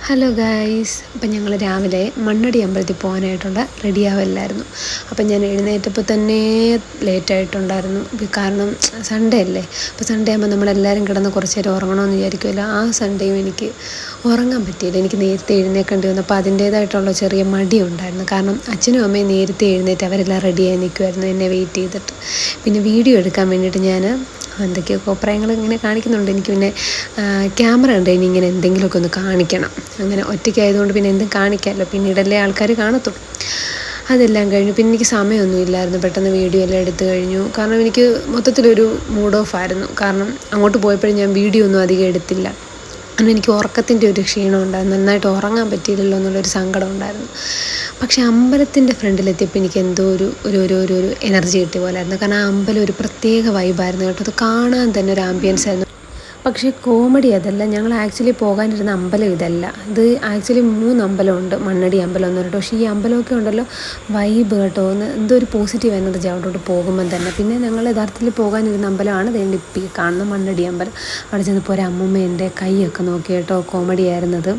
Hello guys, അപ്പം ഞങ്ങൾ രാവിലെ മണ്ണടി അമ്പലത്തിൽ പോകാനായിട്ടുള്ള റെഡിയാവല്ലായിരുന്നു. അപ്പം ഞാൻ എഴുന്നേറ്റപ്പോൾ തന്നെ ലേറ്റായിട്ടുണ്ടായിരുന്നു. കാരണം സൺഡേ അല്ലേ. അപ്പോൾ സൺഡേ ആകുമ്പോൾ നമ്മളെല്ലാവരും കിടന്ന് കുറച്ച് നേരം ഉറങ്ങണമെന്ന് വിചാരിക്കുമല്ലോ. ആ സൺഡേയും എനിക്ക് ഉറങ്ങാൻ പറ്റിയില്ല. എനിക്ക് നേരത്തെ എഴുന്നേൽക്കേണ്ടി വന്നു. അപ്പോൾ അതിൻ്റേതായിട്ടുള്ള ചെറിയ മടി ഉണ്ടായിരുന്നു. കാരണം അച്ഛനും അമ്മയും നേരത്തെ എഴുന്നേറ്റ് അവരെല്ലാം റെഡിയായി നിൽക്കുമായിരുന്നു എന്നെ വെയിറ്റ് ചെയ്തിട്ട്. പിന്നെ വീഡിയോ എടുക്കാൻ വേണ്ടിയിട്ട് ഞാൻ എന്തൊക്കെയോ കോപ്രായങ്ങൾ ഇങ്ങനെ കാണിക്കുന്നുണ്ട്. എനിക്ക് പിന്നെ ക്യാമറ ഉണ്ട്, ഇനി ഇങ്ങനെ എന്തെങ്കിലുമൊക്കെ ഒന്ന് കാണിക്കണം. അങ്ങനെ ഒറ്റയ്ക്കായതുകൊണ്ട് പിന്നെ എന്തും കാണിക്കാമല്ലോ, പിന്നീടല്ലേ ആൾക്കാർ കാണത്തുള്ളൂ. അതെല്ലാം കഴിഞ്ഞു. പിന്നെ എനിക്ക് സമയമൊന്നും ഇല്ലായിരുന്നു, പെട്ടെന്ന് വീഡിയോ എല്ലാം എടുത്തു കഴിഞ്ഞു. കാരണം എനിക്ക് മൊത്തത്തിലൊരു മൂഡ് ഓഫ് ആയിരുന്നു. കാരണം അങ്ങോട്ട് പോയപ്പോഴും ഞാൻ വീഡിയോ ഒന്നും അധികം എടുത്തില്ല. കാരണം എനിക്ക് ഉറക്കത്തിൻ്റെ ഒരു ക്ഷീണം ഉണ്ടായിരുന്നു, നന്നായിട്ട് ഉറങ്ങാൻ പറ്റിയില്ലല്ലോ എന്നുള്ളൊരു സങ്കടം ഉണ്ടായിരുന്നു. പക്ഷേ അമ്പലത്തിൻ്റെ ഫ്രണ്ടിലെത്തിയപ്പോൾ എനിക്ക് എന്തോ ഒരു ഒരു ഒരു ഒരു ഒരു എനർജി കിട്ടിയ പോലായിരുന്നു. കാരണം ആ അമ്പലം ഒരു പ്രത്യേക വൈബായിരുന്നു കേട്ടോ. അത് കാണാൻ തന്നെ ഒരു ആംബിയൻസ് ആയിരുന്നു. പക്ഷേ കോമഡി അതല്ല, ഞങ്ങൾ ആക്ച്വലി പോകാനിരുന്ന അമ്പലം ഇതല്ല. ഇത് ആക്ച്വലി 3 അമ്പലമുണ്ട്, മണ്ണടി അമ്പലം എന്ന് പറഞ്ഞിട്ട്. പക്ഷേ ഈ അമ്പലമൊക്കെ ഉണ്ടല്ലോ വൈബ് കേട്ടോ, എന്തോ ഒരു പോസിറ്റീവ് എനർജി അവിടോട്ട് പോകുമ്പം തന്നെ. പിന്നെ ഞങ്ങൾ യഥാർത്ഥത്തിൽ പോകാനിരുന്ന അമ്പലമാണ് വേണ്ടി ഇപ്പം ഈ കാണുന്ന മണ്ണടി അമ്പലം. അവിടെ ചെന്നപ്പോൾ ഒരു അമ്മൂമ്മ എൻ്റെ കൈയൊക്കെ നോക്കി കേട്ടോ, കോമഡി ആയിരുന്നത്.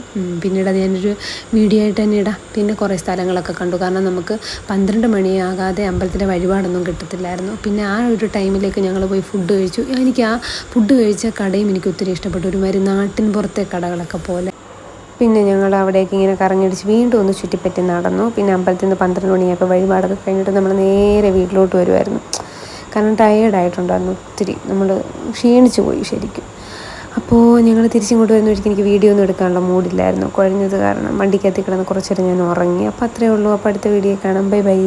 പിന്നീട് അത് ഞാനൊരു വീഡിയോ ആയിട്ട് തന്നെ ഇടാം. പിന്നെ കുറേ സ്ഥലങ്ങളൊക്കെ കണ്ടു. കാരണം നമുക്ക് 12 മണിയാകാതെ അമ്പലത്തിലെ വഴിപാടൊന്നും കിട്ടത്തില്ലായിരുന്നു. പിന്നെ ആ ഒരു ടൈമിലേക്ക് ഞങ്ങൾ പോയി ഫുഡ് കഴിച്ചു. എനിക്ക് ആ ഫുഡ് കഴിച്ച കടയും എനിക്ക് ഒത്തിരി ഇഷ്ടപ്പെട്ടു, ഒരുമാതിരി നാട്ടിൻ പുറത്തെ കടകളൊക്കെ പോലെ. പിന്നെ ഞങ്ങൾ അവിടേക്ക് ഇങ്ങനെ കറങ്ങിയടിച്ച് വീണ്ടും ഒന്ന് ചുറ്റിപ്പറ്റി നടന്നു. പിന്നെ അമ്പലത്തിൽ നിന്ന് 12 മണിയായപ്പോൾ വഴിപാടൊക്കെ കഴിഞ്ഞിട്ട് നമ്മൾ നേരെ വീട്ടിലോട്ട് വരുമായിരുന്നു. കാരണം ടയേർഡായിട്ടുണ്ടായിരുന്നു ഒത്തിരി, നമ്മൾ ക്ഷീണിച്ചു പോയി ശരിക്കും. അപ്പോൾ ഞങ്ങൾ തിരിച്ചിങ്ങോട്ട് വരുന്ന വഴിക്ക് എനിക്ക് വീഡിയോ ഒന്നും എടുക്കാനുള്ള മൂഡില്ലായിരുന്നു, കുഴഞ്ഞത് കാരണം. വണ്ടിക്കകത്ത് കിടന്ന് കുറച്ച് നേരം ഞാൻ ഉറങ്ങി. അപ്പോൾ അത്രയേ ഉള്ളൂ. അപ്പോൾ അടുത്ത വീഡിയോ കാണാം. Bye bye.